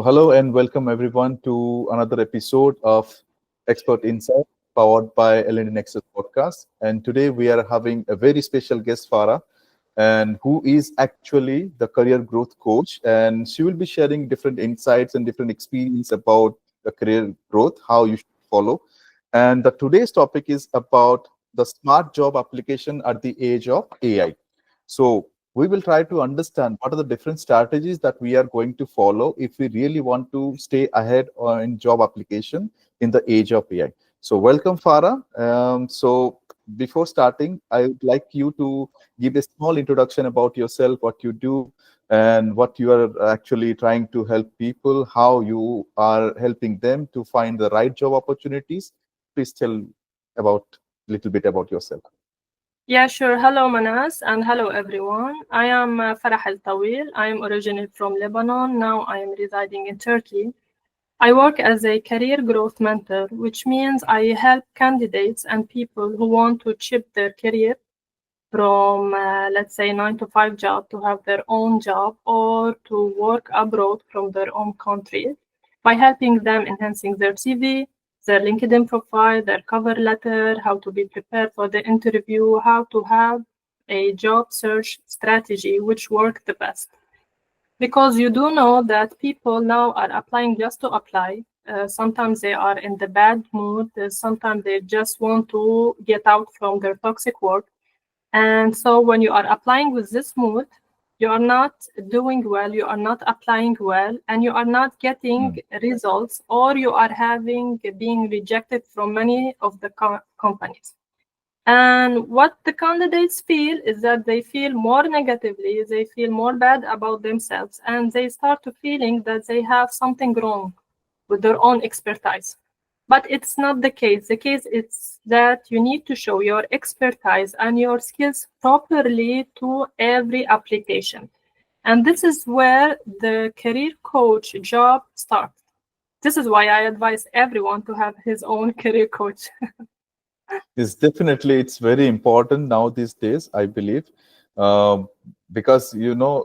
Hello and welcome everyone to another episode of Expert Insight powered by L&D Nexus Podcast. And today we are having a very special guest, Farah, and who is actually the career growth coach. And she will be sharing different insights and different experience about the career growth, how you should follow. And the today's topic is about the smart job application at the age of AI. So we will try to understand what are the different strategies that we are going to follow if we really want to stay ahead in job application in the age of AI. So welcome, Farah. So before starting, I would like you to give a small introduction about yourself, what you do, and what you are actually trying to help people, how you are helping them to find the right job opportunities. Please tell about a little bit about yourself. Yeah, sure. Hello, Manas, and hello, everyone. I am Farah Eltawil. I am originally from Lebanon. Now I am residing in Turkey. I work as a career growth mentor, which means I help candidates and people who want to shift their career from, let's say, 9 to 5 job to have their own job or to work abroad from their own country by helping them enhancing their CV, their LinkedIn profile, their cover letter, how to be prepared for the interview, how to have a job search strategy which work the best. Because you do know that people now are applying just to apply. Sometimes they are in the bad mood. Sometimes they just want to get out from their toxic work. And so when you are applying with this mood, you are not doing well, you are not applying well, and you are not getting results, or you are being rejected from many of the companies. And what the candidates feel is that they feel more negatively, they feel more bad about themselves, and they start to feeling that they have something wrong with their own expertise. But it's not the case. The case is that you need to show your expertise and your skills properly to every application. And this is where the career coach job starts. This is why I advise everyone to have his own career coach. It's very important now these days, I believe, um, because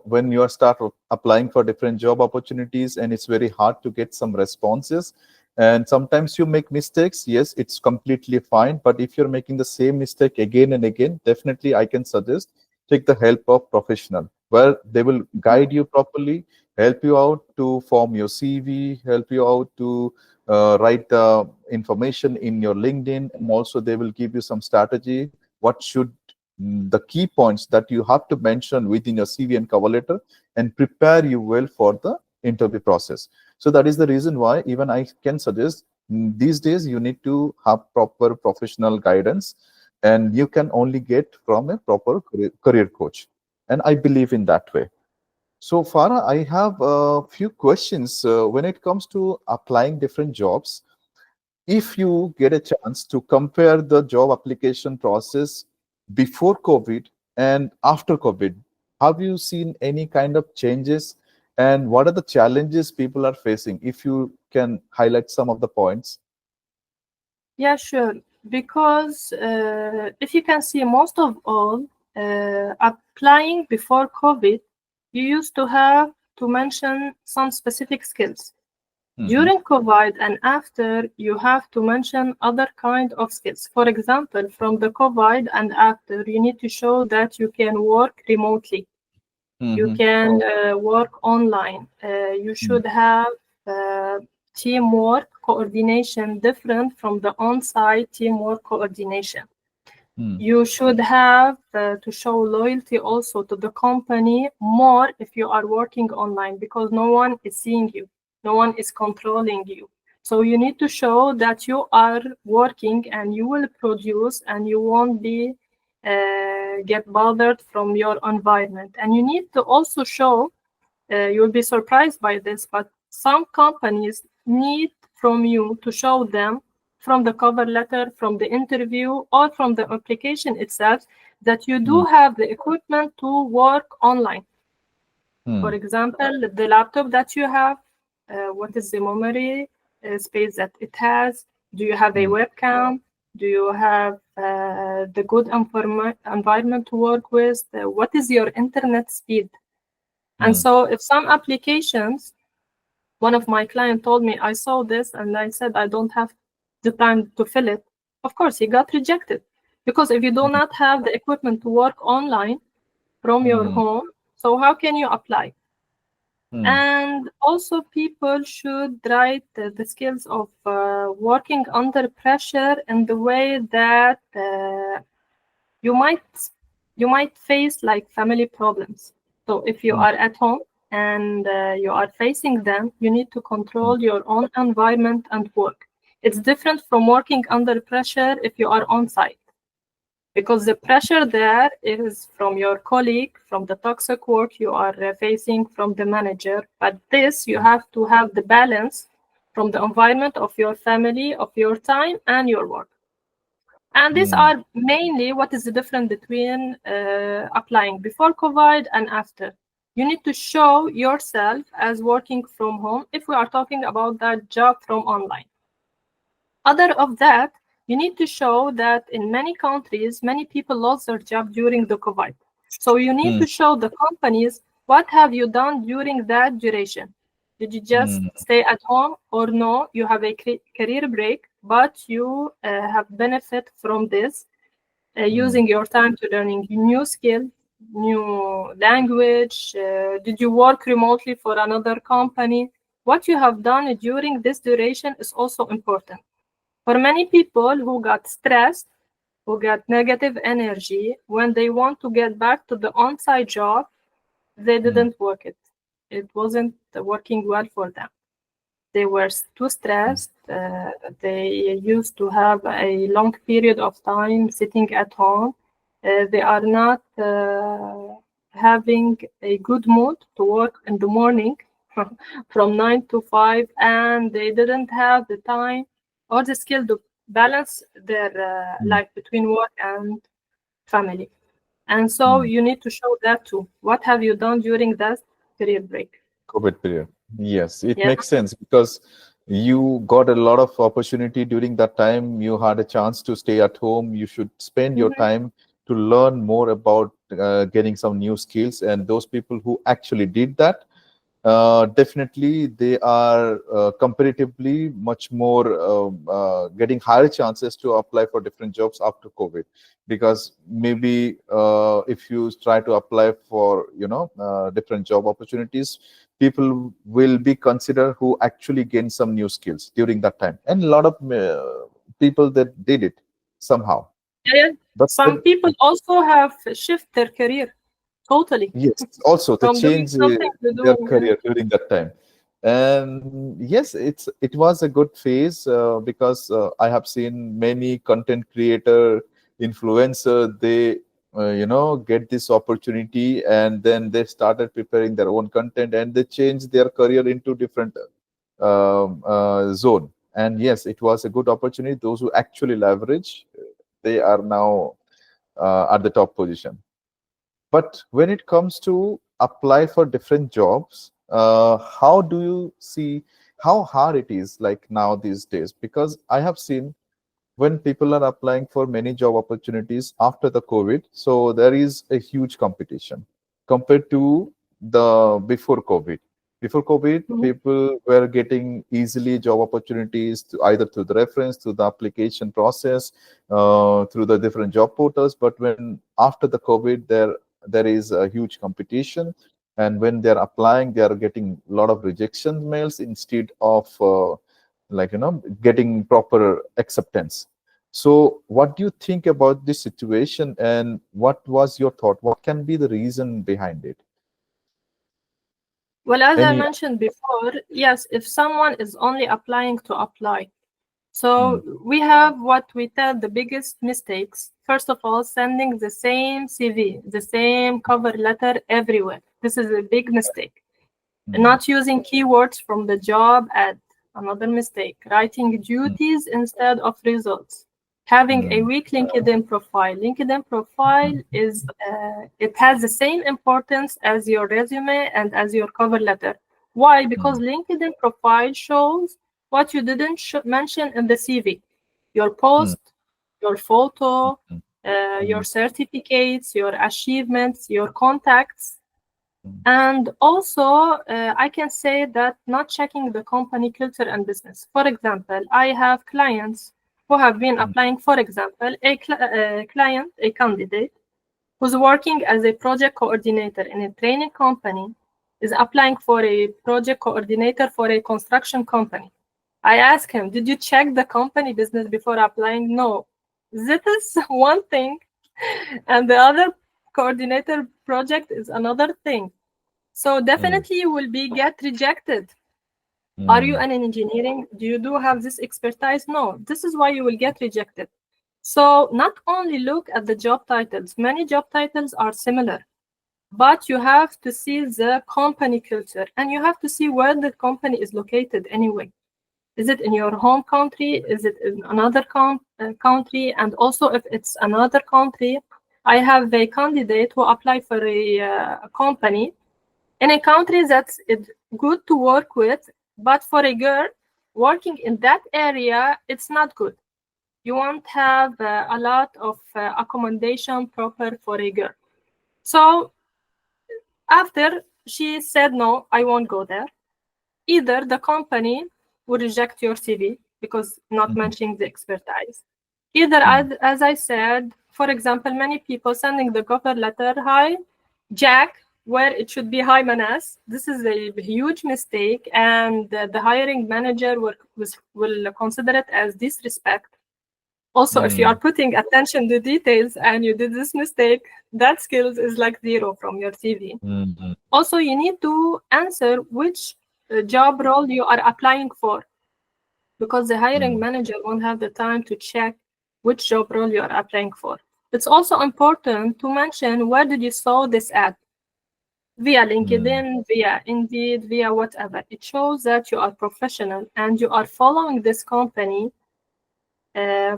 when you are applying for different job opportunities, and it's very hard to get some responses, and sometimes you make mistakes. Yes, it's completely fine, but if you're making the same mistake again and again, definitely I can suggest take the help of professional, where they will guide you properly, help you out to form your CV, help you out to write the information in your LinkedIn, and also they will give you some strategy. What should the key points that you have to mention within your CV and cover letter, and prepare you well for the interview process. So that is the reason why even I can suggest these days you need to have proper professional guidance, and you can only get from a proper career coach. And I believe in that way. So, Farah, I have a few questions. When it comes to applying different jobs, if you get a chance to compare the job application process before COVID and after COVID, have you seen any kind of changes? And what are the challenges people are facing? If you can highlight some of the points. Yeah, sure. Because if you can see, most of all, applying before COVID, you used to have to mention some specific skills. During COVID and after, you have to mention other kind of skills. For example, from the COVID and after, you need to show that you can work remotely. You can work online. You should have teamwork coordination different from the on-site teamwork coordination. You should have to show loyalty also to the company more if you are working online, because no one is seeing you. No one is controlling you. So you need to show that you are working and you will produce and you won't be get bothered from your environment. And you need to also show, you'll be surprised by this, but some companies need from you to show them from the cover letter, from the interview, or from the application itself that you do have the equipment to work online. For example, the laptop that you have, what is the memory space that it has? Do you have a webcam? Do you have the good environment to work with? What is your internet speed? And so if some applications One of my clients told me, I saw this and I said, I don't have the time to fill it. Of course, he got rejected. Because if you do not have the equipment to work online from your mm, home, so how can you apply? mm, And also, people should write the skills of working under pressure in the way that you might you might face like family problems. So if you mm, are at home and you are facing them, you need to mm, control your own environment and work. It's different from working under pressure if you are on site, because the pressure there is from your colleague, from the toxic work you are facing, from the manager. But this, you have to have the balance from the environment of your family, of your time, and your work. And these mm, are mainly what is the difference between applying before COVID and after. You need to show yourself as working from home if we are talking about that job from online. Other of that, you need to show that in many countries, many people lost their job during the COVID. So you need mm, to show the companies what have you done during that duration. Did you just mm, stay at home, or no, you have a career break, but you have benefit from this, mm, using your time to learning new skill, new language. Did you work remotely for another company? What you have done during this duration is also important. For many people who got stressed, who got negative energy, when they want to get back to the on-site job, they mm, didn't work it. It wasn't working well for them. They were too mm, stressed. They used to have a long period of time sitting at home. They are not having a good mood to work in the morning from 9 to 5, and they didn't have the time or the skill to balance their mm, life between work and family. And so mm. you need to show that too. What have you done during that career break? COVID period. Yes, it Yeah. makes sense because you got a lot of opportunity during that time. You had a chance to stay at home. You should spend your Mhm. time to learn more about getting some new skills. And those people who actually did that, definitely they are comparatively much more getting higher chances to apply for different jobs after COVID, because maybe if you try to apply for different job opportunities, people will be considered who actually gain some new skills during that time, and a lot of people that did it somehow. Yeah, But some when, people also have shift their career totally yes, also to from doing change something to their doing. career during that time. And yes, it was a good phase because I have seen many content creator, influencer, they get this opportunity, and then they started preparing their own content, and they changed their career into different zone. And yes, it was a good opportunity. Those who actually leverage, they are now at the top position. But when it comes to apply for different jobs, how do you see how hard it is like now these days? Because I have seen when people are applying for many job opportunities after the COVID, so there is a huge competition compared to the before COVID. Before COVID, Mhm. people were getting easily job opportunities to either through the reference, through the application process, through the different job portals. But when after the COVID, there is a huge competition, and when they're applying, they are getting a lot of rejection mails instead of getting proper acceptance. So what do you think about this situation, and what was your thought? What can be the reason behind it? Well, as I Any mentioned before, yes, if someone is only applying to apply, mm, so we have what we tell the biggest mistakes. First of all, sending the same CV, the same cover letter everywhere. This is a big mistake. mm, Not using keywords from the job ad, another mistake. Writing mm, duties instead of results. Having a mm, weak LinkedIn profile. LinkedIn profile mm, is it has the same importance as your resume and as your cover letter. Why? Because mm, LinkedIn profile shows what you didn't mention in the CV. Your mm, post, your photo, mm, your mm, certificates, your achievements, your contacts. And also, I can say that not checking the company culture and business. For example, I have clients who have been applying, for example, a client, a candidate, who's working as a project coordinator in a training company is applying for a project coordinator for a construction company. I asked him, did you check the company business before applying? No. This is one thing, and the other coordinator project is another thing. So mm, definitely you will be get rejected. Are you mm, an engineering? Do you do have this expertise? No. This is why you will get rejected. So not only look at the job titles, many job titles are similar, but you have to see the company culture and you have to see where the company is located anyway. Is it in your home country? Is it in another country? And also, if it's another country, I have a candidate who applied for a company in a country that's good to work with, but for a girl working in that area, it's not good. You won't have a lot of accommodation proper for a girl. So after she said, no, I won't go there, either the company will reject your CV because not mm, mentioning the expertise. Either, mm, as I said, for example, many people sending the cover letter, hi, Jack, where it should be hi, Manas. This is a huge mistake, and the hiring manager will consider it as disrespect. Also, if you are mm, putting attention to details and you did this mistake, that skills is like zero from your CV. mm, Also, you need to answer which job role you are applying for because the hiring mm, manager won't have the time to check which job role you are applying for. It's also important to mention where did you saw this ad via mm, LinkedIn, via Indeed, via whatever. It shows that you are professional and you are following this company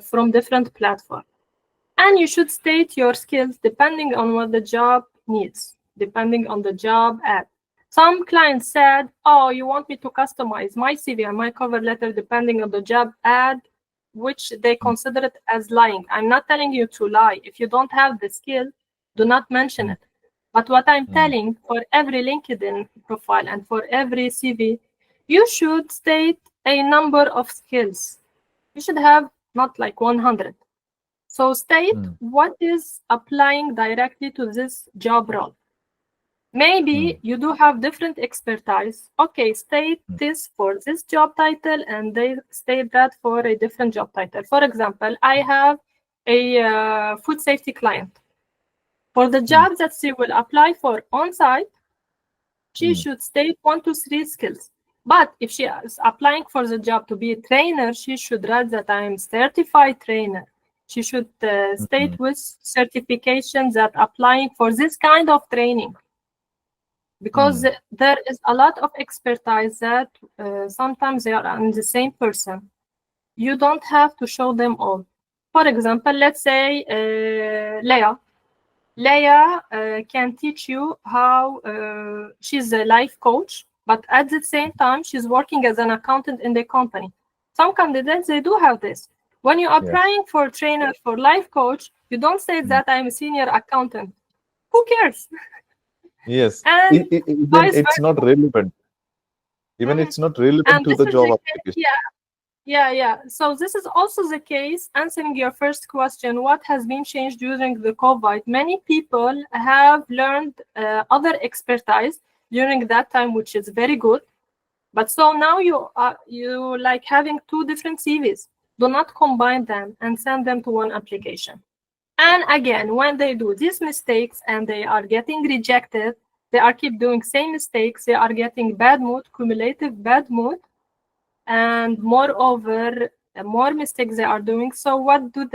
from different platforms. And you should state your skills depending on what the job needs, depending on the job ad. Some clients said, oh, you want me to customize my CV and my cover letter depending on the job ad, which they mm, consider it as lying. I'm not telling you to lie. If you don't have the skill, do not mention mm, it. But what I'm mm, telling for every LinkedIn profile and for every CV, you should state a number of skills. You should have not like 100. So state mm, what is applying directly to this job role. mm, Maybe you do have different expertise. Okay, state mm, this for this job title and they state that for a different job title. For example, I have a food safety client. For the mm, job that she will apply for on-site, she mm, should state 1 to 3 skills. But if she is applying for the job to be a trainer, she should write that I am certified trainer. She should state mm, which certifications that applying for this kind of training. Because mm, there is a lot of expertise that sometimes they are in the same person. You don't have to show them all. For example, let's say Leah. Leia can teach you how she's a life coach, but at the same time, she's working as an accountant in the company. Some candidates, they do have this. When you are yes, applying for trainer for life coach, you don't say mm, that I'm a senior accountant. Who cares? yes. And Even vice it's not versa. relevant. Even Mhm. it's not relevant And to this the is the job case, application. yeah. Yeah. So this is also the case. Answering your first question, what has been changed during the COVID? Many people have learned other expertise during that time, which is very good. But so now you like having two different CVs. Do not combine them and send them to one application. And again, when they do these mistakes and they are getting rejected, they are keep doing same mistakes. They are getting bad mood, cumulative bad mood, and moreover more mistakes they are doing. So what do?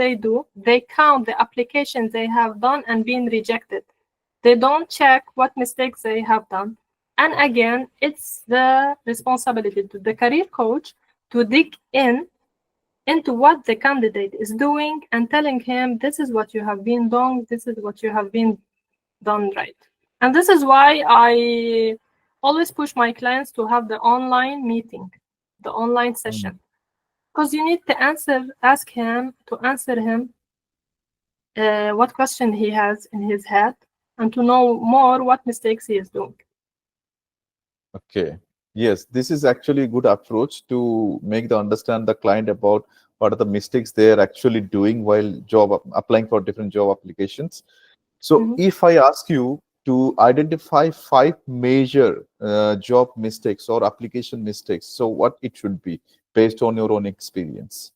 They count the applications they have done and been rejected. They don't check what mistakes they have done. And again, it's the responsibility to the career coach to dig into what the candidate is doing and telling him this is what you have been doing, this is what you have been done right. And this is why I always push my clients to have the online meeting, the online Mm, session, because you need to ask him to answer him what question he has in his head, and to know more what mistakes he is doing. Okay. Yes, this is actually a good approach to make the understand the client about what are the mistakes they are actually doing while applying for different job applications. So Mhm. if I ask you to identify five major job mistakes or application mistakes, so what it should be based on your own experience?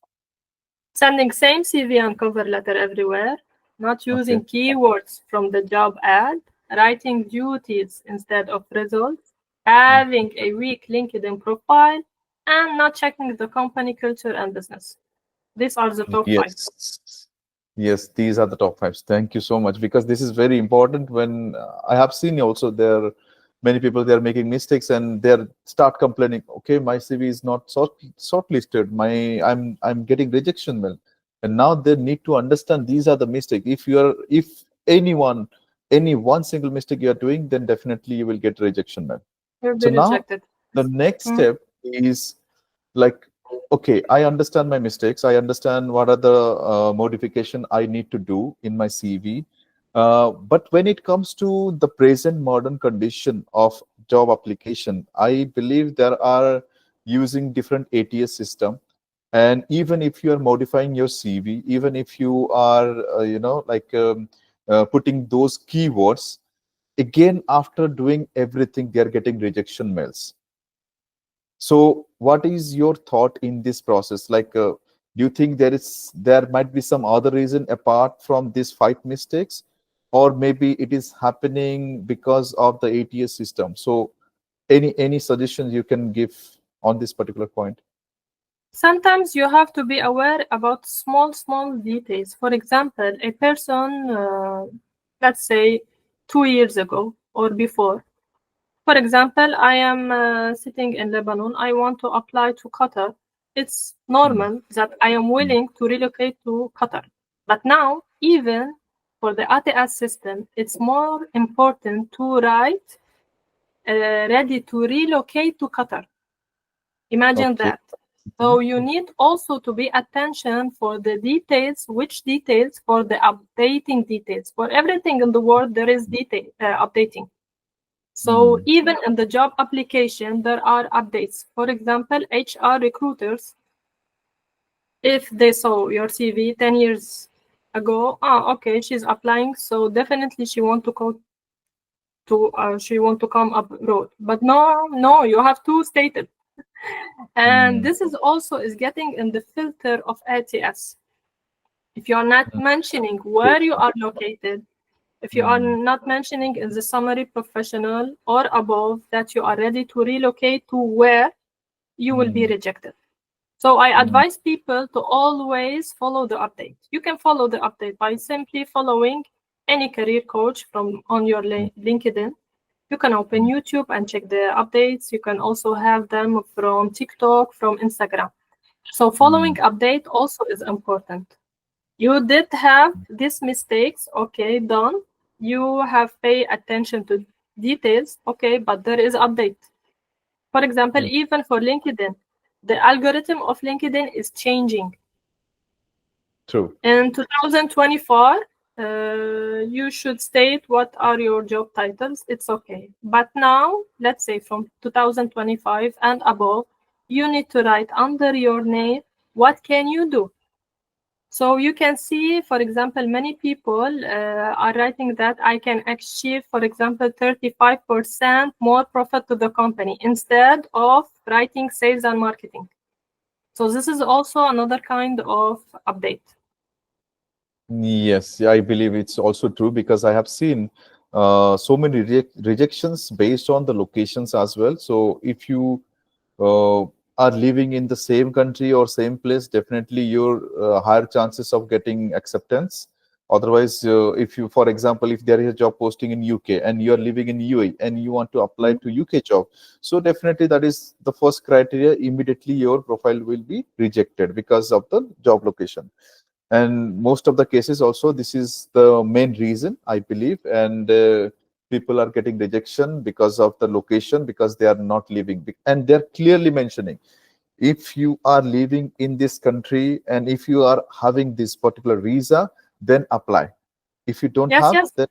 Sending same CV and cover letter everywhere, not Okay. using keywords from the job ad, writing duties instead of results, Mm. having a weak LinkedIn profile, and not checking the company culture and business. These are the top five. Yes. Yes, these are the top fives. Thank you so much because this is very important. When I have seen also there many people they are making mistakes and they are start complaining. Okay, my CV is not shortlisted. I'm getting rejection mail, and now they need to understand these are the mistakes. If any one single mistake you are doing, then definitely you will get rejection mail. You'll So be now rejected. the next Mhm. step is like, okay, I understand my mistakes, I understand what are the modification I need to do in my CV, but when it comes to the present modern condition of job application, I believe there are using different ATS system. And even if you are modifying your CV, even if you are putting those keywords, again after doing everything they are getting rejection mails. So, what is your thought in this process? Do you think there might be some other reason apart from these five mistakes, or maybe it is happening because of the ATS system? So, any suggestions you can give on this particular point? Sometimes you have to be aware about small details. For example, a person, let's say 2 years ago or before. For example, I am sitting in Lebanon. I want to apply to Qatar. It's Mm, normal that I am mm, willing to relocate to Qatar. But now, even for the ATS system, it's more important to write ready to relocate to Qatar. Imagine okay. that. So you need also to be attention for the details, which details for the updating details. For everything in the world, there is detail updating. So Mm, even in the job application, there are updates. For example, HR recruiters, if they saw your CV 10 years ago, okay, she's applying, so definitely she want to come abroad. But no, you have to state it. And mm, this is also is getting in the filter of ATS. If you are not mm, mentioning true. where you are located, if you are Mm, not mentioning in the summary professional or above that you are ready to relocate to where, you will be mm, rejected. So I mm, advise people to always follow the update. You can follow the update by simply following any career coach from on your mm, LinkedIn. You can open mm, YouTube and check the updates. You can also have them from TikTok, from Instagram. So following mm, update also is important. You did have these mistakes, okay, done. You have paid attention to details, okay, but there is update. For example, mm, even for LinkedIn, the algorithm of LinkedIn is changing. true. In 2024, you should state what are your job titles. It's okay. But now, let's say from 2025 and above, you need to write under your name what can you do. So you can see, for example, many people are writing that I can achieve, for example, 35% more profit to the company instead of writing sales and marketing. So this is also another kind of update. Yes, yeah, I believe it's also true because I have seen so many rejections based on the locations as well. So if you are living in the same country or same place, definitely your higher chances of getting acceptance. Otherwise, if you, for example, if there is a job posting in UK and you are living in UAE and you want to apply to UK job, so definitely that is the first criteria. Immediately your profile will be rejected because of the job location. And most of the cases also this is the main reason I believe. And people are getting rejection because of the location, because they are not living and they're clearly mentioning if you are living in this country and if you are having this particular visa, then apply. If you don't Yes, have, yes. then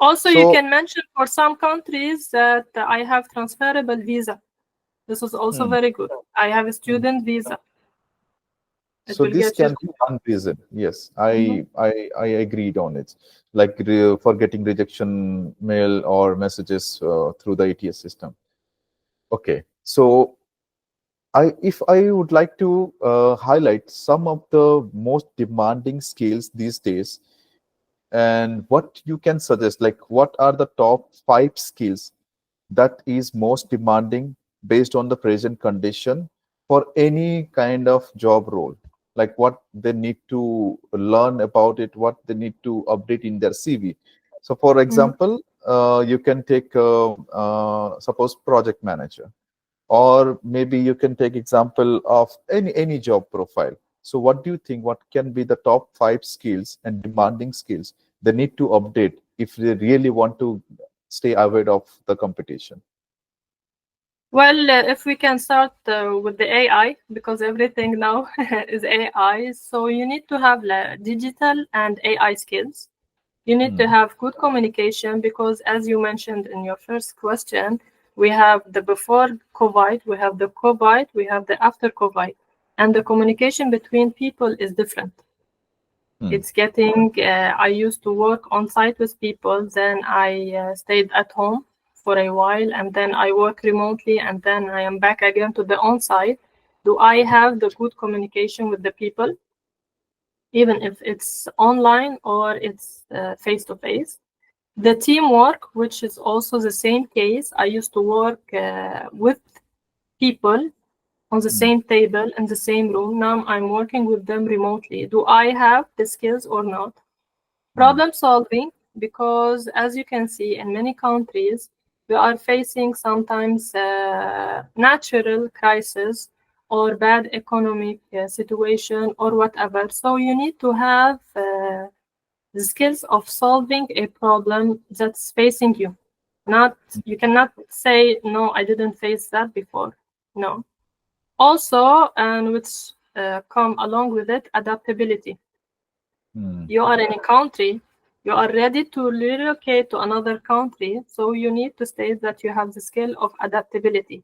Also, you So, can mention for some countries that I have transferable visa. This is also hmm, very good. I have a hmm. student visa. It So will this get you. can be one reason. Yes, Mhm. I agreed on it. Like for getting rejection mail or messages through the ATS system. Okay, so if I would like to highlight some of the most demanding skills these days, and what you can suggest, like what are the top 5 skills that is most demanding based on the present condition for any kind of job role, like what they need to learn about it, what they need to update in their CV. So for Mhm. example, you can take suppose project manager, or maybe you can take example of any job profile. So what do you think, what can be the top 5 skills and demanding skills they need to update if they really want to stay ahead of the competition? Well, if we can start with the AI, because everything now is AI, so you need to have digital and AI skills. You need to Hmm. have good communication because, as you mentioned in your first question, we have the before COVID, we have the COVID, we have the after COVID, and the communication between people is different. Hmm. It's getting, I used to work on site with people, then I stayed at home for a while, and then I work remotely, and then I am back again to the on site. Do I have the good communication with the people, even if it's online or it's face to face? The teamwork, which is also the same case, I used to work with people on the Hmm. same table in the same room. Now I'm working with them remotely. Do I have the skills or not? Hmm. Problem solving, because as you can see in many countries, we are facing sometimes natural crisis or bad economic situation or whatever. So you need to have the skills of solving a problem that's facing you. Not, you cannot say no, I didn't face that before. No. Also, and which come along with it, adaptability. Hmm. You are in a country, you are ready to relocate to another country, so you need to state that you have the skill of adaptability.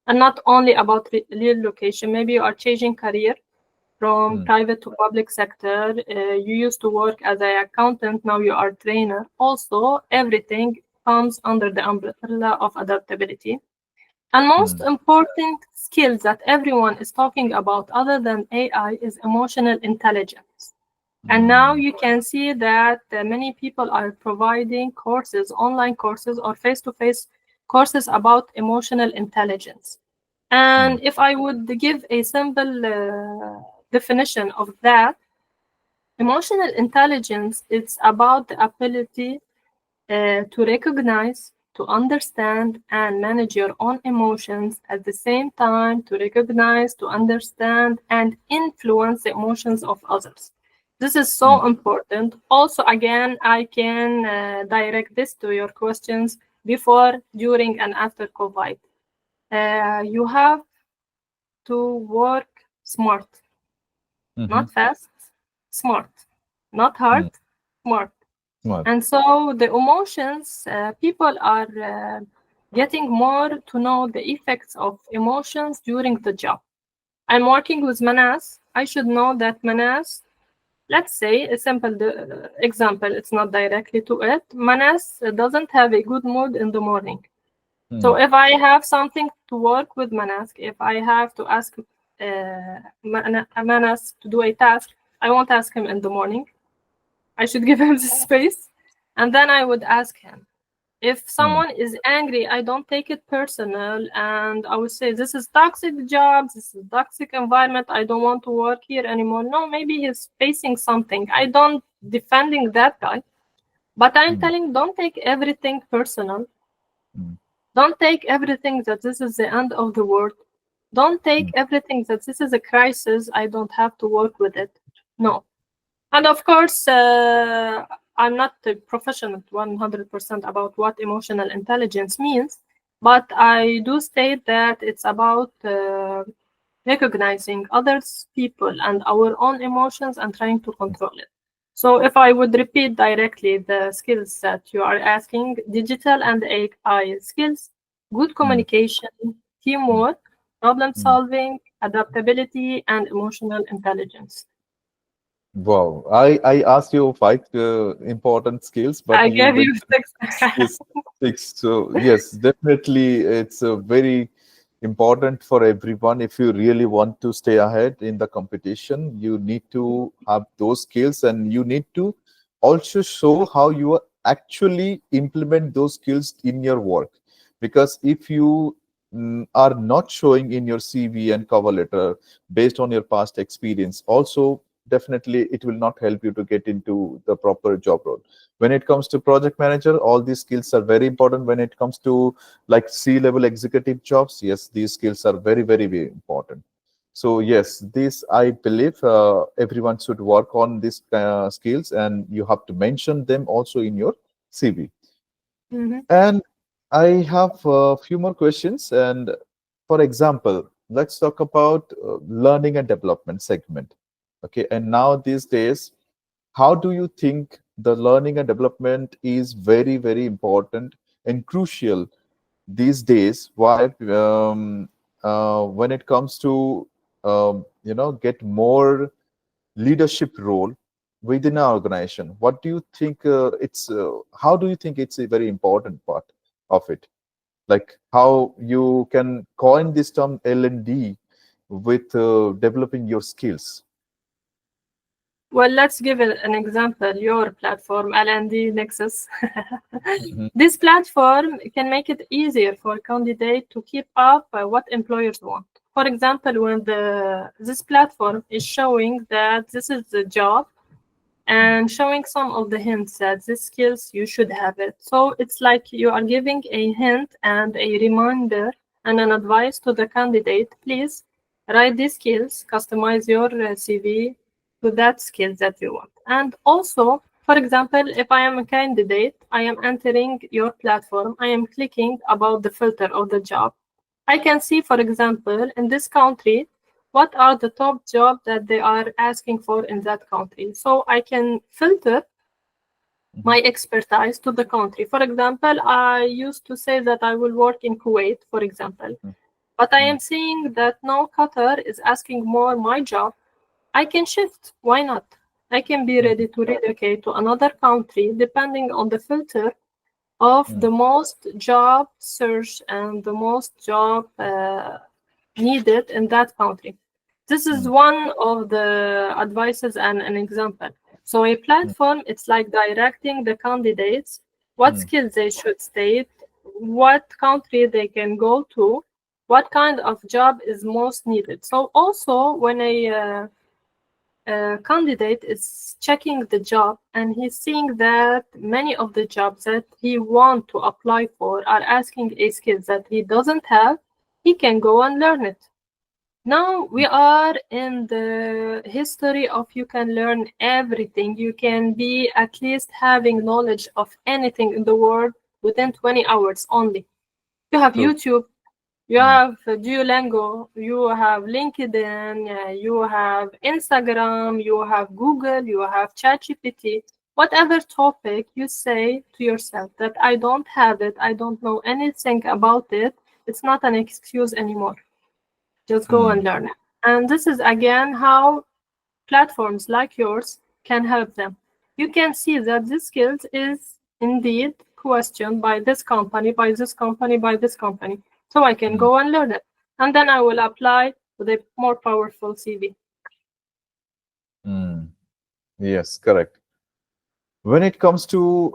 And not only about relocation, maybe you are changing career from Hmm. private to public sector. You used to work as an accountant, now you are trainer. Also, everything comes under the umbrella of adaptability. And most Hmm. important skills that everyone is talking about other than AI is emotional intelligence. And now Hmm. you can see that many people are providing courses, online courses or face-to-face courses about emotional intelligence. Hmm. And if I would give a simple definition of that, emotional intelligence is about the ability to recognize, to understand, and manage your own emotions at the same time, to recognize, to understand, and influence the emotions of others. This is Hmm. so important. Also, again, I can direct this to your questions before, during, and after COVID. You have to work smart, Mhm. not fast, smart, not hard, Hmm. smart. Smart. And so the emotions, people are getting more to know the effects of emotions during the job. I'm working with Manas. I should know that Manas, let's say a simple example, it's not directly to it. Manas doesn't have a good mood in the morning. Hmm. So if I have something to work with Manas, if I have to ask Manas to do a task, I won't ask him in the morning. I should give him the space. And then I would ask him. If Hmm. someone is angry, I don't take it personal. And I would say, this is toxic job, this is toxic environment. I don't want to work here anymore. No, maybe he's facing something. I don't defending that guy. But I'm Hmm. telling, don't take everything personal. Hmm. Don't take everything that this is the end of the world. Don't take Hmm. everything that this is a crisis. I don't have to work with it. No. And of course, I'm not a professional 100% about what emotional intelligence means, but I do state that it's about recognizing others, people, and our own emotions and trying to control it. So if I would repeat directly the skills that you are asking, digital and AI skills, good Mm, communication, mm, teamwork, problem mm. solving, adaptability, and emotional intelligence. Wow. I asked you five important skills, but I you gave you mentioned six. six. Six. So yes, definitely, it's very important for everyone. If you really want to stay ahead in the competition, you need to have those skills, and you need to also show how you actually implement those skills in your work. Because if you are not showing in your CV and cover letter based on your past experience, also definitely it will not help you to get into the proper job role. When it comes to project manager, all these skills are very important. When it comes to like C-level executive jobs, yes, these skills are very, very, very important. So yes, this I believe everyone should work on these skills, and you have to mention them also in your CV. Mhm. And I have a few more questions. And for example, let's talk about learning and development segment. Okay, and now these days, how do you think the learning and development is very, very important and crucial these days? Why? When it comes to get more leadership role within an organization, what do you think? It's how do you think it's a very important part of it? Like how you can coin this term L&D with developing your skills. Well, let's give an example. Your platform, L&D Nexus. Mhm, This platform can make it easier for candidates to keep up what employers want. For example, when this platform is showing that this is the job mm, and showing some of the hints that these skills you should have it. So it's like you are giving a hint and a reminder and an advice to the candidate. Please write these skills, customize your CV to that skill that you want. And also, for example, if I am a candidate, I am entering your platform, I am clicking about the filter of the job. I can see, for example, in this country, what are the top jobs that they are asking for in that country. So I can filter mhm, my expertise to the country. For example, I used to say that I will work in Kuwait, for example, mm, but I mm, am seeing that now Qatar is asking more my job. I can shift. Why not? I can be mm, ready to relocate to another country depending on the filter of mm, the most job search and the most job needed in that country. This is mm, one of the advices and an example. So a mm, platform, it's like directing the candidates what mm, skills they should state, what country they can go to, what kind of job is most needed. So also when a candidate is checking the job and he's seeing that many of the jobs that he want to apply for are asking a skill that he doesn't have, he can go and learn it. Now we are in the history of you can learn everything. You can be at least having knowledge of anything in the world within 20 hours only. You have true. YouTube, you Mm, have Duolingo, you have LinkedIn, you have Instagram, you have Google, you have ChatGPT. Whatever topic you say to yourself that I don't have it, I don't know anything about it, it's not an excuse anymore. Just go and mm, learn it. And this is again how platforms like yours can help them. You can see that this skills is indeed questioned by this company, by this company, by this company. So I can mm, go and learn it. And then I will apply with a more powerful CV. mm. Yes, correct. When it comes to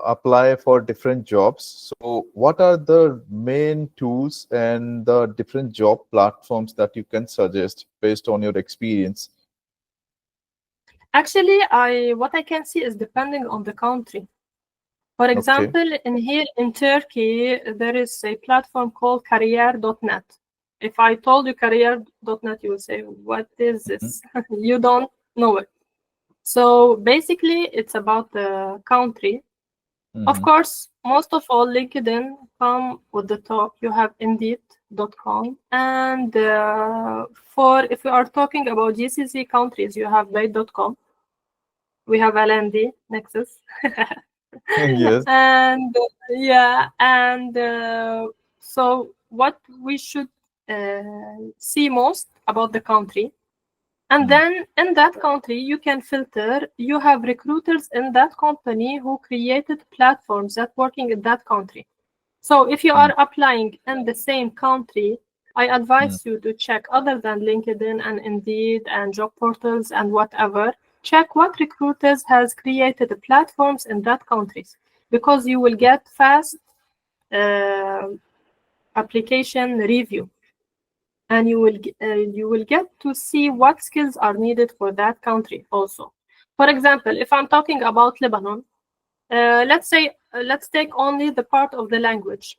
apply for different jobs, so what are the main tools and the different job platforms that you can suggest based on your experience? Actually, I what I can see is depending on the country. For Okay. example, in here in Turkey, there is a platform called career.net. If I told you career.net, you will say, what is Mhm, this? You don't know it. So basically, it's about the country. Of mhm, course, most of all, LinkedIn come with the top. You have Indeed.com, and for if we are talking about GCC countries, you have Bay.com. We have L&D Nexus, Yes. and yeah, and so what we should see most about the country. And Mm, then in that country, you can filter. You have recruiters in that company who created platforms that working in that country. So if you mm, are applying in the same country, I mm, advise you to check other than LinkedIn and Indeed and job portals and whatever. Check what recruiters has created platforms in that countries because you will get fast uh, application review and you will get to see what skills are needed for that country also. For example, if I'm talking about Lebanon, let's take only the part of the language.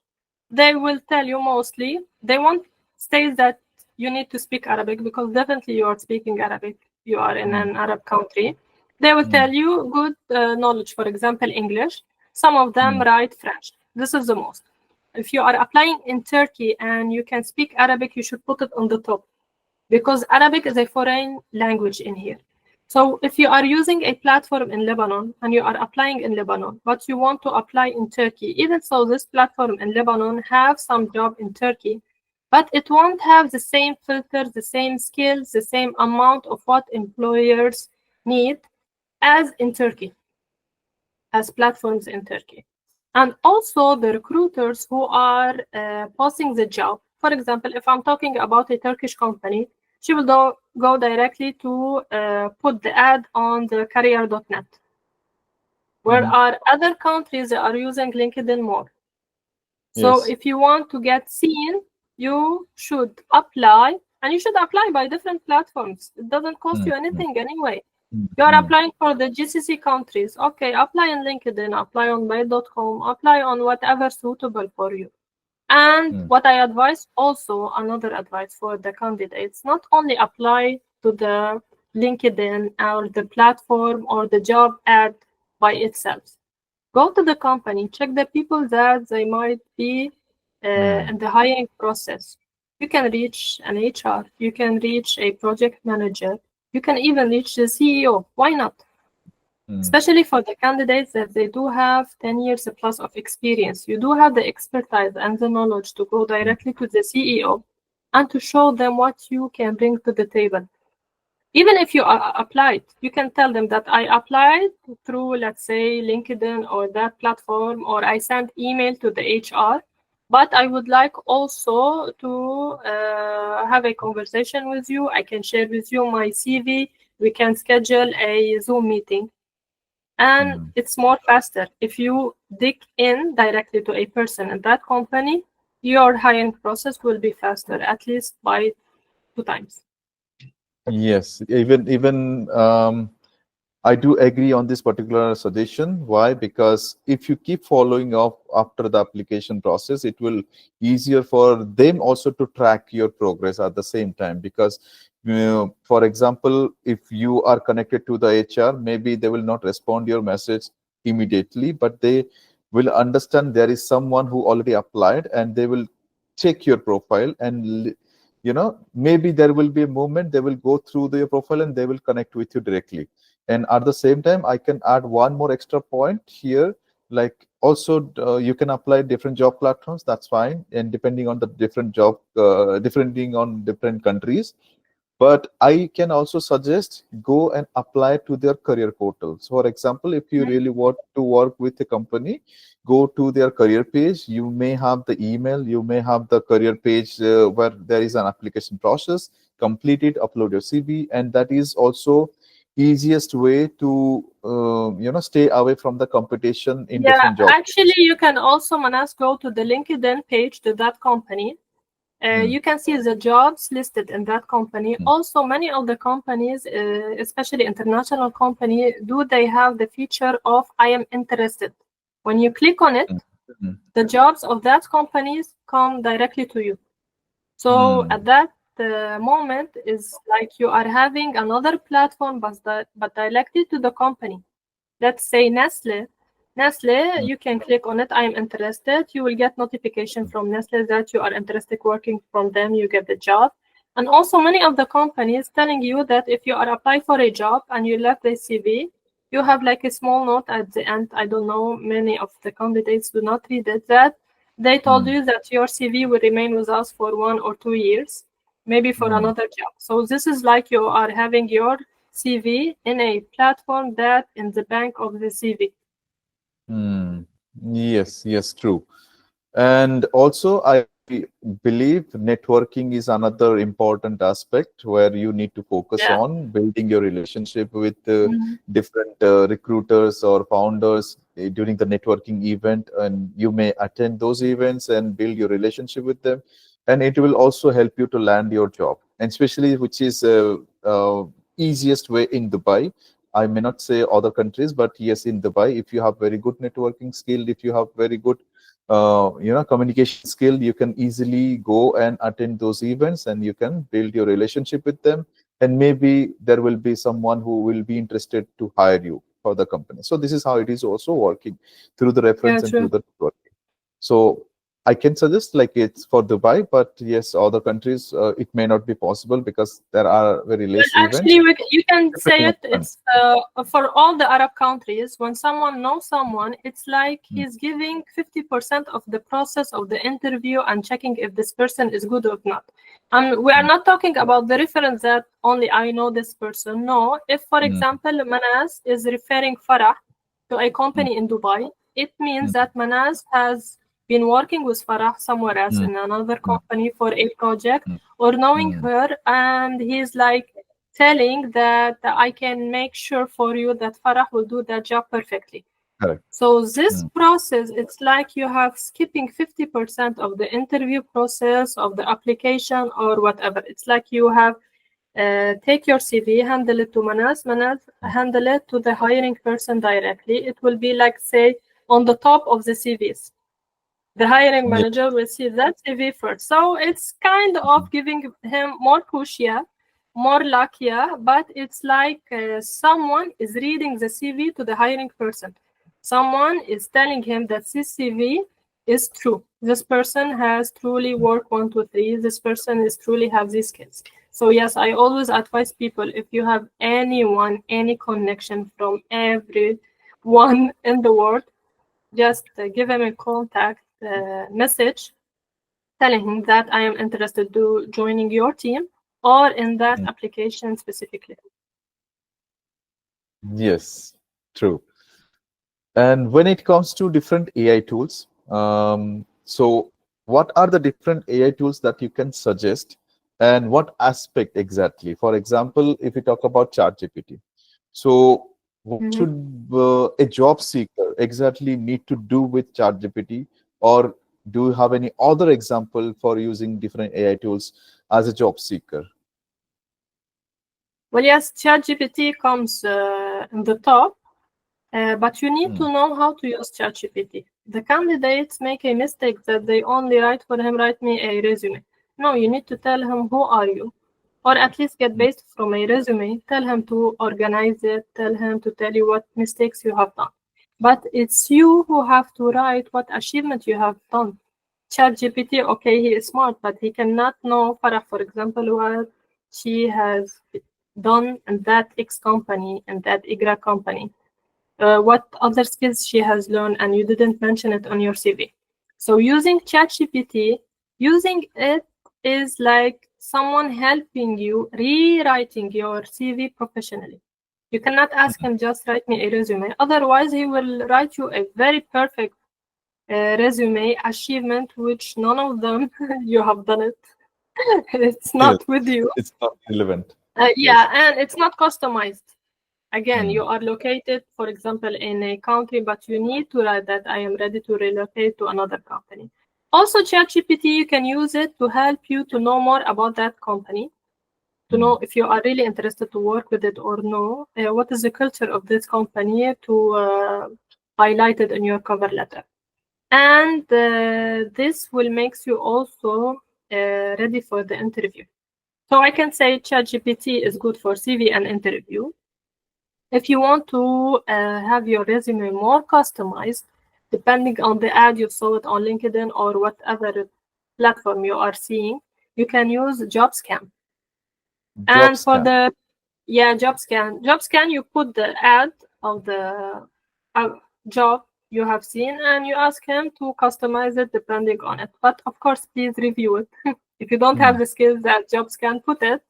They will tell you mostly they won't say that you need to speak Arabic because definitely you are speaking Arabic. You are in mm, an Arab country. They will mm, tell you good knowledge, for example, English. Some of them mm, write French. This is the most. If you are applying in Turkey and you can speak Arabic, you should put it on the top because Arabic is a foreign language in here. So if you are using a platform in Lebanon and you are applying in Lebanon, but you want to apply in Turkey, even so this platform in Lebanon have some job in Turkey, but it won't have the same filters, the same skills, the same amount of what employers need as in Turkey, as platforms in Turkey. And also the recruiters who are posting the job. For example, if I'm talking about a Turkish company, she will go directly to put the ad on the career.net. Where mhm. are other countries that are using LinkedIn more? So Yes. if you want to get seen, you should apply, and you should apply by different platforms. It doesn't cost Mm, you mm, anything anyway. mm, You are mm, applying for the GCC countries. Okay, apply on LinkedIn, apply on Mail.com, apply on whatever suitable for you. And mm, what I advise also, another advice for the candidates, not only apply to the LinkedIn or the platform or the job ad by itself. Go to the company, check the people that they might be mm, in the hiring process. You can reach an HR, you can reach a project manager, you can even reach the CEO. Why not? mm, Especially for the candidates that they do have 10 years plus of experience. You do have the expertise and the knowledge to go mm, directly to the CEO and to show them what you can bring to the table. Even if you are applied, you can tell them that I applied through, let's say, LinkedIn or that platform, or I sent email to the HR, but I would like also to have a conversation with you. I can share with you my CV. We can schedule a Zoom meeting, and mm. it's more faster. If you dig in directly to a person in that company, your hiring process will be faster, at least by 2 times. Yes. Even I do agree on this particular suggestion. Why? Because if you keep following up after the application process, it will easier for them also to track your progress at the same time. Because, for example, if you are connected to the HR, maybe they will not respond your message immediately, but they will understand there is someone who already applied, and they will check your profile, and maybe there will be a moment they will go through your profile and they will connect with you directly. And at the same time, I can add one more extra point here. Like also, you can apply different job platforms. That's fine, and depending on the different job, depending on different countries. But I can also suggest go and apply to their career portals. For example, if you really want to work with a company, go to their career page. You may have the email, you may have the career page where there is an application process. Complete it, upload your CV, and that is also easiest way to stay away from the competition in Yeah, different job actually, roles. you can also, Manas, go to the LinkedIn page to that company. Mm, You can see the jobs listed in that company. mm, Also, many of the companies, especially international company, do they have the feature of I am interested. When you click on it, mm, mm, the jobs of that companies come directly to you. So mm, at that moment is like you are having another platform, but directly to the company. Let's say Nestle. Nestle, you can click on it. I am interested. You will get notification from Nestle that you are interested working from them. You get the job. And also many of the companies telling you that if you are applying for a job and you left the CV, you have like a small note at the end. I don't know, many of the candidates do not read it, that they told Mm, you that your CV will remain with us for 1 or 2 years, maybe for mm, another job. So this is like you are having your CV in a platform that in the bank of the CV. mm. Yes, yes, true. And also, I believe networking is another important aspect where you need to focus Yeah. on building your relationship with Mhm. different recruiters or founders during the networking event. And you may attend those events and build your relationship with them. And it will also help you to land your job, and especially which is easiest way in Dubai. I may not say other countries, but yes, in Dubai, if you have very good networking skill, if you have very good communication skill, you can easily go and attend those events and you can build your relationship with them, and maybe there will be someone who will be interested to hire you for the company. So this is how it is also working, through the Yeah, reference and through true. the networking. So I can suggest like it's for Dubai, but yes, other countries it may not be possible because there are very Well, less actually, events you can say depending on it. the country. It's for all the Arab countries. When someone knows someone, it's like Mm, he's giving 50% of the process of the interview and checking if this person is good or not. And we are mm, not talking about the reference that only I know this person. No, if for mm, example Manas is referring Farah to a mm, company in Dubai, it means mm, that Manas has been working with Farah somewhere else mm, in another mm, company for a project, mm, or knowing mm. her, and he's like telling that I can make sure for you that Farah will do that job perfectly. Correct. So this Mm, process, it's like you have skipping 50% of the interview process of the application or whatever. It's like you have take your CV, handle it to Manas, Manas mm. handle it to the hiring person directly. It will be like, say, on the top of the CVs. The hiring Yeah. manager will see that CV first. So it's kind of giving him more push, yeah, more luck, yeah, but it's like someone is reading the CV to the hiring person. Someone is telling him that this CV is true. This person has truly worked 1, 2, 3. This person is truly have these skills. So yes, I always advise people, if you have anyone, any connection from everyone in the world, just give him a contact message telling him that I am interested to joining your team or in that Mm. application specifically. Yes, true. And when it comes to different AI tools, so what are the different AI tools that you can suggest, and what aspect exactly? For example, if we talk about ChatGPT, so what Mhm. should a job seeker exactly need to do with ChatGPT, or do you have any other example for using different AI tools as a job seeker? Well, yes, ChatGPT comes in the top, but you need Mm, to know how to use ChatGPT. The candidates make a mistake that they only write for him, write me a resume. No, you need to tell him who are you, or at least get mm, based from a resume. Tell him to organize it. Tell him to tell you what mistakes you have done. But it's you who have to write what achievement you have done. ChatGPT, okay, he is smart, but he cannot know Farah, for example, what she has done in that X company and that Y company, what other skills she has learned, and you didn't mention it on your CV. So using ChatGPT, using it is like someone helping you rewriting your CV professionally. You cannot ask mm. him just write me a resume. Otherwise, he will write you a very perfect resume achievement, which none of them you have done it. It's Yes, not with you. it's not relevant. Yeah, Yes. and it's not customized. Again, Mm, you are located, for example, in a country, but you need to write that I am ready to relocate to another company. Also, ChatGPT, you can use it to help you to know more about that company, to know mm, if you are really interested to work with it or no. What is the culture of this company to highlight it in your cover letter. And this will makes you also ready for the interview. So I can say ChatGPT is good for CV and interview. If you want to have your resume more customized, depending on the ad you saw it on LinkedIn or whatever platform you are seeing, you can use JobScan. Job And for scan. the JobScan, you put the ad of the uh, job you have seen, and you ask him to customize it depending on it. But of course, please review it. If you don't have Mm, the skills that JobScan put it,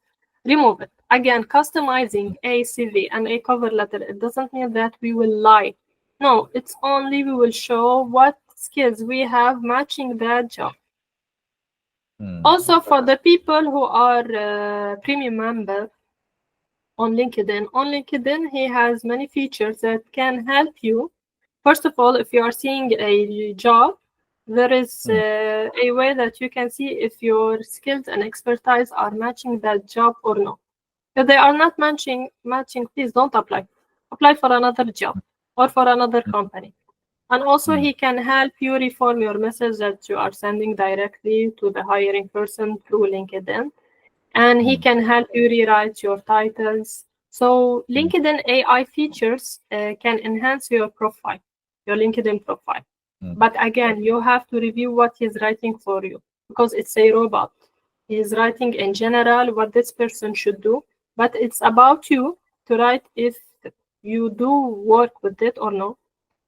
remove it. Again, customizing a CV and a cover letter, it doesn't mean that we will lie. No, it's only we will show what skills we have matching that job. mm, Also, for the people who are premium member on LinkedIn, he has many features that can help you. First of all, if you are seeing a job, there is mm, a way that you can see if your skills and expertise are matching that job or not. If they are not matching, please don't apply. Apply for another job or for another company. And also, mm, he can help you reform your message that you are sending directly to the hiring person through LinkedIn, and he mm, can help you rewrite your titles. So mm, LinkedIn AI features can enhance your profile, your LinkedIn profile. mm, But again, you have to review what he's writing for you because it's a robot. He's writing in general what this person should do, but it's about you to write if you do work with it or not.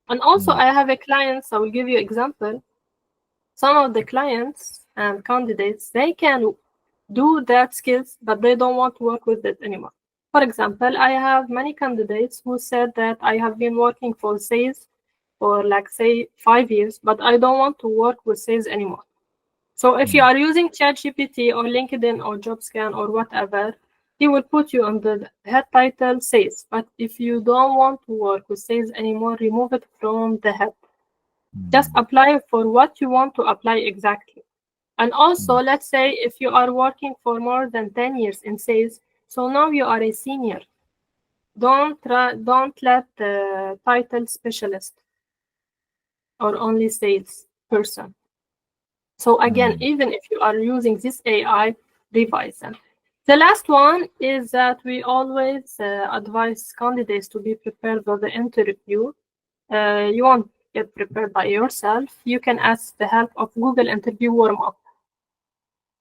And also, mm, I have a client, so I will give you example. Some of the clients and candidates, they can do that skills, but they don't want to work with it anymore. For example, I have many candidates who said that I have been working for sales for like say 5 years, but I don't want to work with sales anymore. So if you mm, are using ChatGPT or LinkedIn or JobScan or whatever, he will put you on the head title sales. But if you don't want to work with sales anymore, remove it from the head. Just mm, apply for what you want to apply exactly. And also, mm, let's say if you are working for more than 10 years in sales, so now you are a senior. Don't let the title specialist or only sales person. So again, mm, even if you are using this AI, revise them. The last one is that we always advise candidates to be prepared for the interview. You won't get prepared by yourself. You can ask the help of Google Interview Warm Up.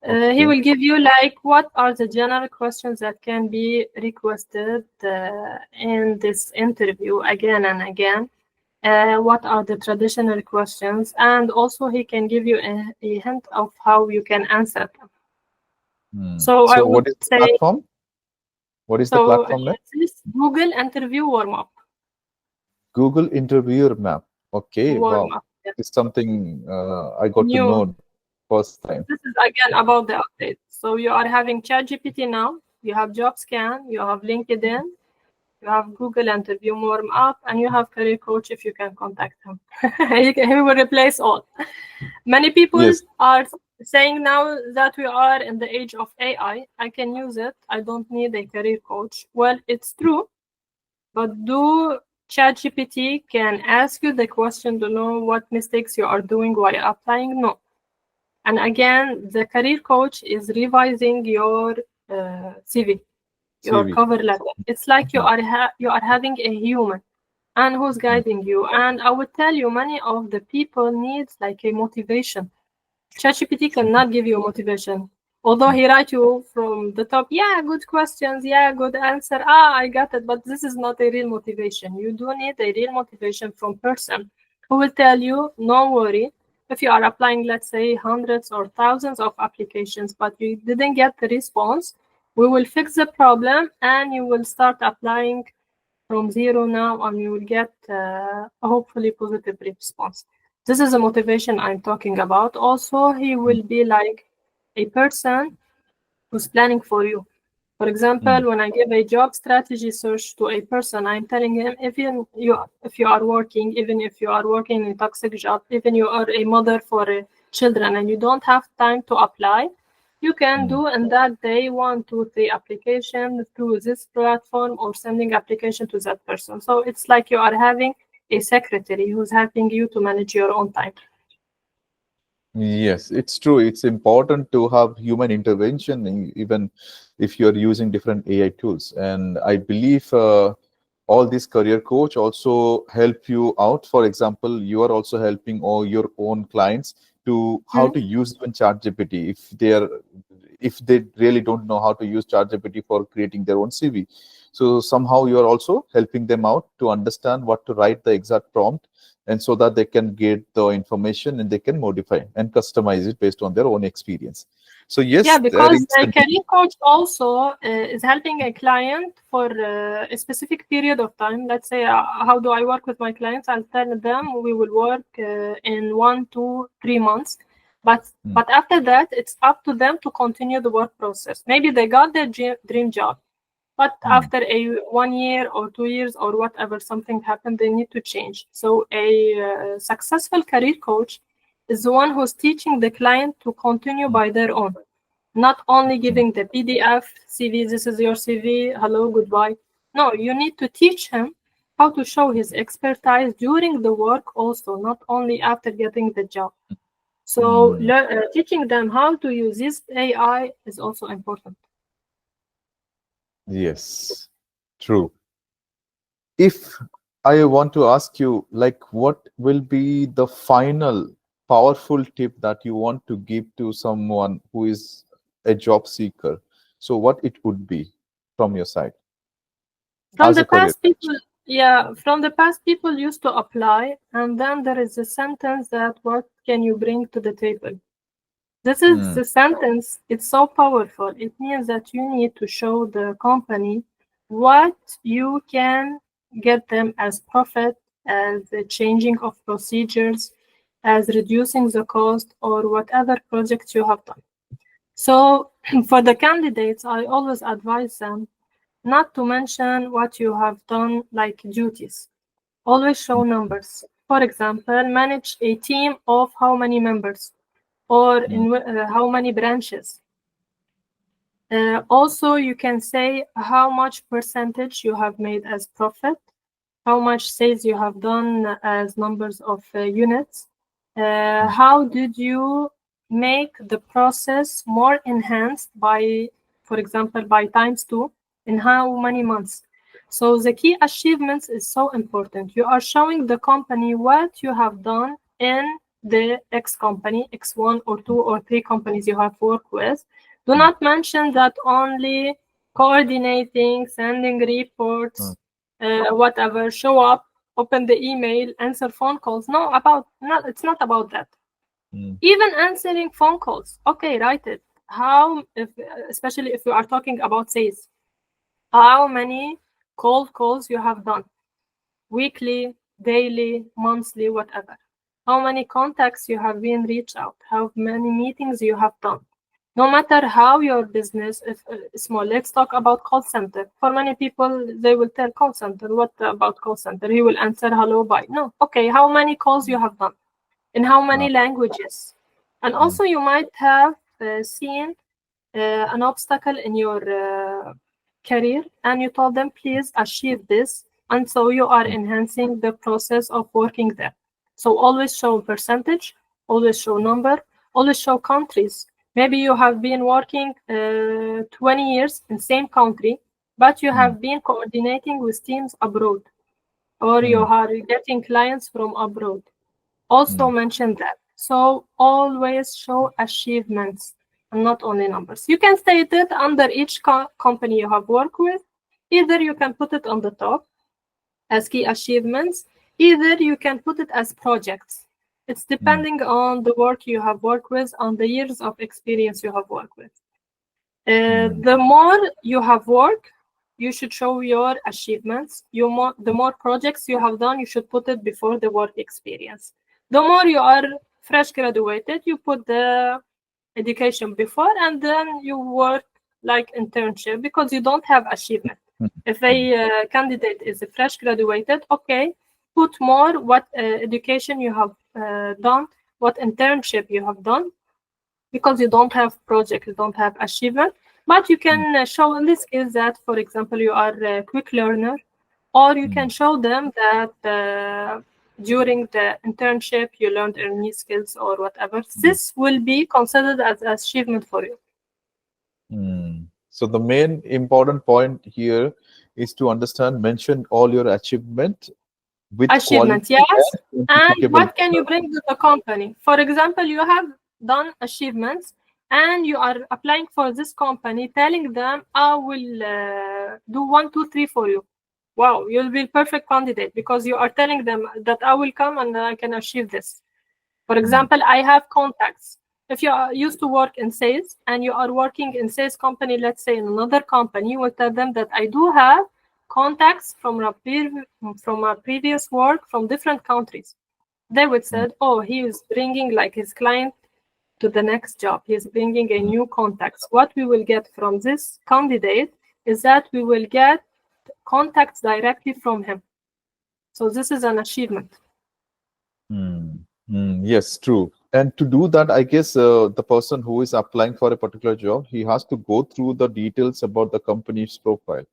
He okay. will give you like what are the general questions that can be requested in this interview again and again. What are the traditional questions, and also he can give you a hint of how you can answer them. Mm. So I So, would what is the say, platform? What is the so platform name? this is Google Interview Warm Up. Google Interviewer Map. Okay, Warm wow. Up. Yeah. It's something I got to New. know first time. This is again about the update. So you are having ChatGPT now. You have JobScan. You have LinkedIn. You have Google Interview Warm Up, and you have Career Coach if you can contact him. He will replace all. Many people Yes. are saying now that we are in the age of AI. I can use it. I don't need a career coach. Well, it's true, but do ChatGPT can ask you the question to know what mistakes you are doing while applying? No. And again, the career coach is revising your CV, your CV. cover letter. It's like Mm, you are having a human and who's mm, guiding you. And I would tell you, many of the people needs like a motivation. ChatGPT cannot give you motivation. Although mm, he write you from the top, yeah, good questions, yeah, good answer. Ah, I got it. But this is not a real motivation. You do need a real motivation from person who will tell you, no worry. If you are applying, let's say, hundreds or thousands of applications, but you didn't get the response, we will fix the problem and you will start applying from zero now and you will get a hopefully positive response. This is the motivation I'm talking about. Also, he mm, will be like a person who's planning for you. For example, mm, when I give a job strategy search to a person, I'm telling him if you are working, even if you are working in a toxic job, even you are a mother for children and you don't have time to apply, you can mm. do in that day 1, 2, 3 application through this platform or sending application to that person. So it's like you are having a secretary who's helping you to manage your own time. Yes, it's true. It's important to have human intervention, even if you're using different AI tools. And I believe all these career coach also help you out. For example, you are also helping all your own clients to how Hmm? to use even ChatGPT if they really don't know how to use ChatGPT for creating their own CV. So somehow you are also helping them out to understand what to write the exact prompt, and so that they can get the information and they can modify and customize it based on their own experience. So Yeah, yes, there because is a a career coach also is helping a client for a specific period of time. Let's say, how do I work with my clients? I'll tell them we will work in 1 to 3 months, mm, but after that, it's up to them to continue the work process. Maybe they got their dream job, but mm, after 1 year or 2 years or whatever, something happened, they need to change. So a successful career coach is the one who's teaching the client to continue mm, by their own, not only mm, giving the PDF, CV, this is your CV, hello, goodbye. No, you need to teach him how to show his expertise during the work also, not only after getting the job. So mm. teaching them how to use this AI is also important. Yes, true. If I want to ask you, like, what will be the final powerful tip that you want to give to someone who is a job seeker? So, what it would be from your side From as the a career past, coach? people used to apply, and then there is a sentence that what can you bring to the table? This is Mm, the sentence. It's so powerful. It means that you need to show the company what you can get them as profit, as the changing of procedures, as reducing the cost, or whatever project you have done. So, for the candidates, I always advise them not to mention what you have done, like duties. Always show mm, numbers. For example, manage a team of how many members or mm, in how many branches. Also, you can say how much percentage you have made as profit, how much sales you have done as numbers of units. mm, How did you make the process more enhanced by, for example, by times two in how many months? So the key achievements is so important. You are showing the company what you have done in the X company, X1 or 2 or 3 companies you have worked with. Do mm, not mention that only coordinating, sending mm, reports, whatever, show up, open the email, answer phone calls. It's not about that. mm, Even answering phone calls, okay, write it. How, if especially if you are talking about sales, how many cold calls you have done, weekly, daily, monthly, whatever. How many contacts you have been reached out, how many meetings you have done. No matter how your business is small, let's talk about call center. For many people, they will tell call center. What about call center? He will answer hello, bye. No, okay. How many calls you have done? In how ah, many languages? And mm, also, you might have seen an obstacle in your career and you told them, please achieve this. And so you are mm, enhancing the process of working there. So always show percentage, always show number, always show countries. Maybe you have been working 20 years in same country, but you mm, have been coordinating with teams abroad, or you mm, are getting clients from abroad. Also mm, mention that. So always show achievements and not only numbers. You can state it under each company you have worked with. Either you can put it on the top as key achievements, either you can put it as projects. It's mm, depending on the work you have worked with, on the years of experience you have worked with. mm, The more you have worked, you should show your achievements. The more projects you have done, you should put it before the work experience. The more you are fresh graduated, you put the education before, and then you work like internship because you don't have achievement. mm, If mm, a candidate is a fresh graduated, okay, put more what education you have done, what internship you have done, because you don't have project, you don't have achievement, but you mm, can show in this case that, for example, you are a quick learner, or you can mm, show them that during the internship you learned new skills or whatever. mm. This will be considered as achievement for you. So the main important point here is to understand, mention all your achievement with Achievement, quality yes. and And quantifiable what can you bring to the company? For example, you have done achievements and you are applying for this company, telling them, I will do 1, 2, 3 for you. Wow, you'll be perfect candidate because you are telling them that I will come and I can achieve this. For Mm, example, I have contacts. If you are used to work in sales and you are working in sales company, let's say in another company, you will tell them that I do have contacts from a previous work from different countries. They would mm, say, oh, he is bringing like his client to the next job. He is bringing a mm, new contacts. What we will get from this candidate is that we will get contacts directly from him. So this is an achievement. mm, yes, true. And to do that, I guess the person who is applying for a particular job, he has to go through the details about the company's profile,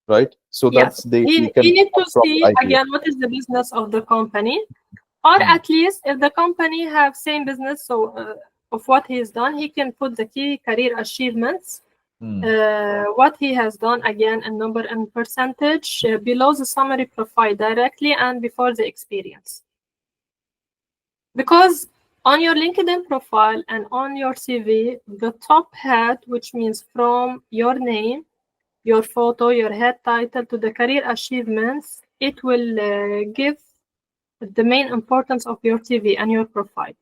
right? So Yes, that's he he can need have to a proper see idea. again what is the business of the company, or Mm, at least if the company have same business, so of what he has done, he can put the key career achievements, mm, what he has done again in number and percentage below the summary profile directly and before the experience. Because on your LinkedIn profile and on your CV, the top head, which means from your name, your photo, your head title to the career achievements, it will give the main importance of your CV and your profile.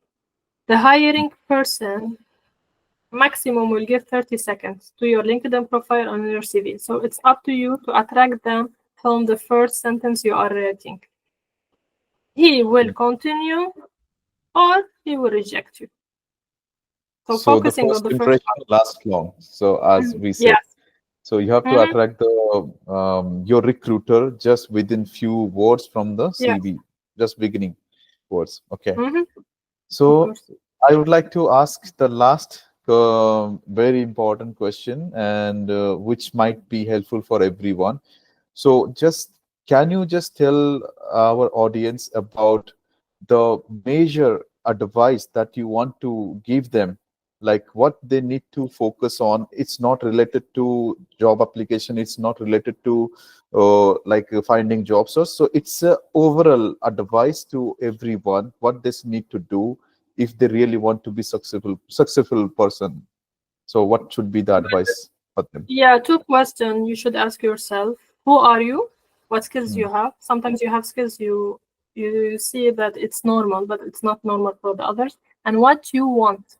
The hiring person maximum will give 30 seconds to your LinkedIn profile and your CV. So it's up to you to attract them from the first sentence you are writing. He will mm. continue or he will reject you. So So the focusing on first the first impression lasts long. So as part. we said. Yes. So you have to Mm-hmm. attract the your recruiter just within few words from the Yes. CV, just beginning words. Okay. Mm-hmm. Of So course. I would like to ask the last very important question, and which might be helpful for everyone. So just can you just tell our audience about the major advice that you want to give them, like what they need to focus on? It's not related to job application, it's not related to finding jobs, so it's a overall advice to everyone what they need to do if they really want to be successful person. So what should be the advice for them? Yeah, two questions you should ask yourself. Who are you? What skills Mm, you have? Sometimes you have skills you see that it's normal, but it's not normal for the others. And what you want.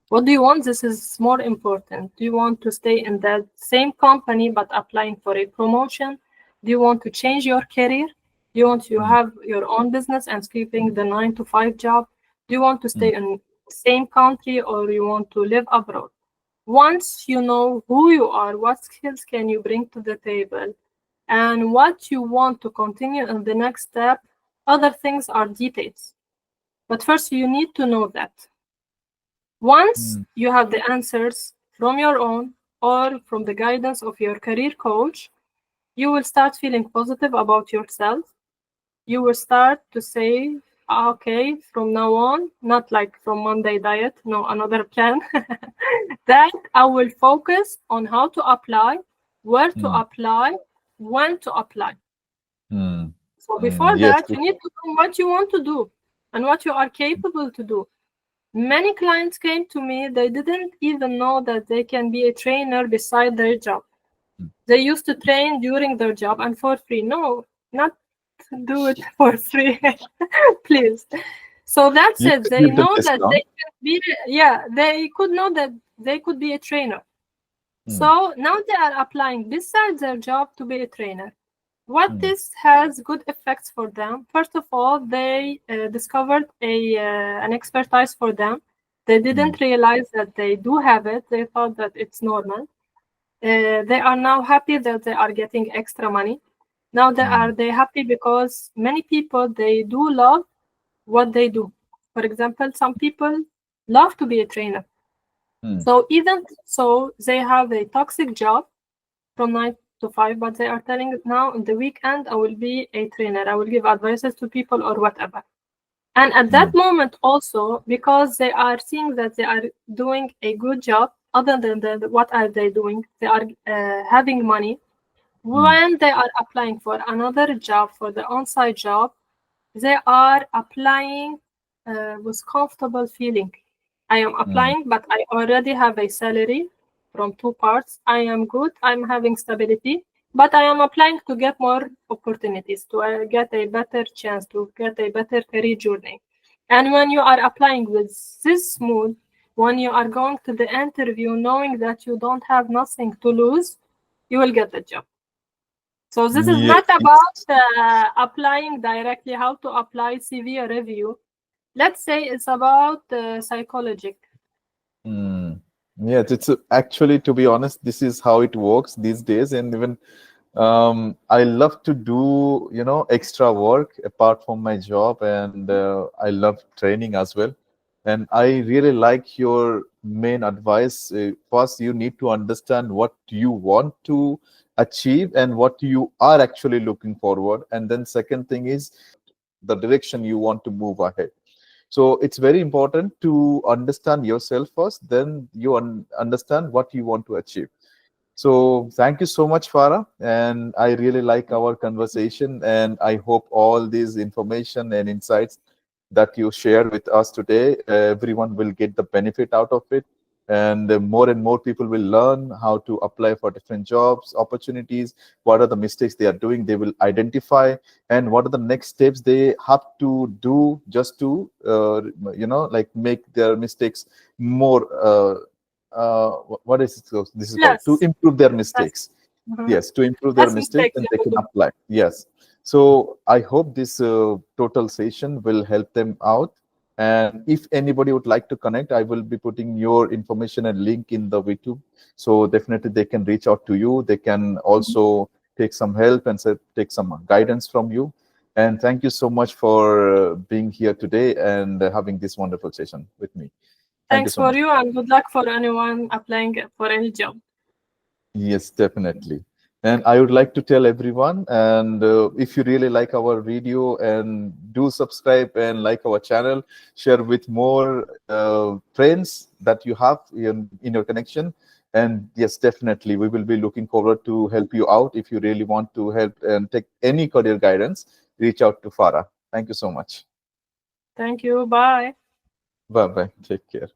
What do you want? This is more important. Do you want to stay in that same company but applying for a promotion? Do you want to change your career? Do you want to mm, have your own business and skipping the 9 to 5 job? Do you want to mm, stay in the same country or you want to live abroad? Once you know who you are, what skills can you bring to the table, and what you want to continue in the next step, other things are details. But first, you need to know that. Once mm, you have the answers from your own or from the guidance of your career coach, you will start feeling positive about yourself. You will start to say, okay, from now on, not like from Monday diet, no, another plan, that I will focus on how to apply, where to mm, apply, when to apply. mm, So mm. before Yes. that, you need to know what you want to do and what you are capable to do. Many clients came to me, they didn't even know that they can be a trainer beside their job. They used to train during their job and for free. No, not do it for free, please. So that's You it. could They give them know that they discount. can be, yeah, they could know that they could be a trainer. Mm, So now they are applying besides their job to be a trainer. What mm, this has good effects for them. First of all, they discovered an expertise for them. They mm, didn't realize that they do have it. They thought that it's normal. They are now happy that they are getting extra money. Now mm, they happy because many people they do love what they do. For example, some people love to be a trainer. mm, So even so, they have a toxic job from 9 to 5, but they are telling now in the weekend I will be a trainer. I will give advices to people or whatever. And at that mm, moment also, because they are seeing that they are doing a good job, other than what are they doing? They are having money. Mm. when they are applying for another job, for the on-site job, they are applying with comfortable feeling. I am Mm. applying, but I already have a salary from two parts. I am good. I'm having stability, but I am applying to get more opportunities, to get a better chance, to get a better career journey. And when you are applying with this mood, when you are going to the interview knowing that you don't have nothing to lose, you will get the job. So this is not about Yes. applying directly, how to apply CV review. Let's say it's about psychologic. Mm. Yes, actually, to be honest, this is how it works these days. And even I love to do, extra work apart from my job, and I love training as well. And I really like your main advice. First, you need to understand what you want to achieve and what you are actually looking forward. And then second thing is the direction you want to move ahead. So it's very important to understand yourself first, then you understand what you want to achieve. So thank you so much, Farah. And I really like our conversation. And I hope all these information and insights that you share with us today, everyone will get the benefit out of it. And more people will learn how to apply for different jobs, opportunities, what are the mistakes they are doing, they will identify, and what are the next steps they have to do just to, like make their mistakes more. What is it? This is called to Yes, improve their yes, mistakes. mhm. Yes, to improve their Less mistakes, mistakes and they they will can do. apply. Yes. So I hope this total session will help them out. And if anybody would like to connect, I will be putting your information and link in the YouTube. So definitely they can reach out to you. They can Mhm. also take some help and take some guidance from you. And thank you so much for being here today and having this wonderful session with me. Thank you Thanks so for much. you and good luck for anyone applying for any job. Yes, definitely. And I would like to tell everyone, and if you really like our video, and do subscribe and like our channel, share with more friends that you have in your connection. And yes, definitely, we will be looking forward to help you out. If you really want to help and take any career guidance, reach out to Farah. Thank you so much. Thank you. Bye. Bye bye. Take care.